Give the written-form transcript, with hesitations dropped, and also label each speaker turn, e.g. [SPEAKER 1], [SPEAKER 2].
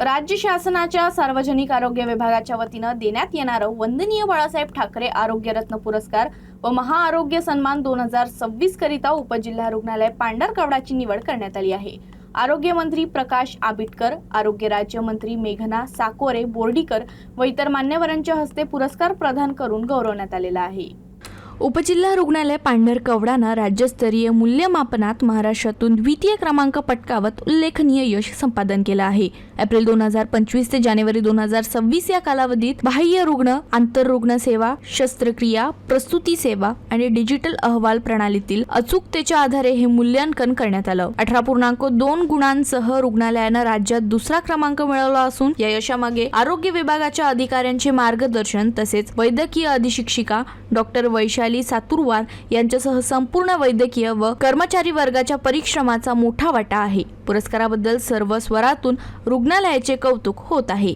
[SPEAKER 1] राज्य शासनाच्या सार्वजनिक आरोग्य विभागाच्या वतीनं देण्यात येणारं वंदनीय बाळासाहेब ठाकरे आरोग्यरत्न पुरस्कार व महाआरोग्य सन्मान 2026 करिता उपजिल्हा रुग्णालय पांढरकवडाची निवड करण्यात आली आहे। आरोग्य मंत्री प्रकाश आबिटकर, आरोग्य राज्यमंत्री मेघना साकोरे बोर्डीकर व इतर मान्यवरांच्या हस्ते पुरस्कार प्रदान करून गौरवण्यात आलेला आहे।
[SPEAKER 2] उपजिल्हा रुग्णालय पांढरकवडानं राज्यस्तरीय मूल्यमापनात महाराष्ट्रातून द्वितीय क्रमांक पटकावत उल्लेखनीय यश संपादन केलं आहे। एप्रिल 2025 ते जानेवारी 2026 या कालावधीत बाह्य रुग्ण, आंतररुग्ण सेवा, शस्त्रक्रिया, प्रसूती सेवा आणि डिजिटल अहवाल प्रणालीतील अचूकतेच्या आधारे हे मूल्यांकन करण्यात आलं। 18.2 गुणांसह रुग्णालयानं राज्यात दुसरा क्रमांक मिळवला असून या यशामागे आरोग्य विभागाच्या अधिकाऱ्यांचे मार्गदर्शन तसेच वैद्यकीय अधिशिक्षिका डॉक्टर वैशाली सातुरवार यांच्यासह संपूर्ण वैद्यकीय व कर्मचारी वर्गाच्या परिश्रमाचा मोठा वाटा आहे। पुरस्काराबद्दल सर्व स्वरातून रुग्णालयाचे कौतुक होत आहे।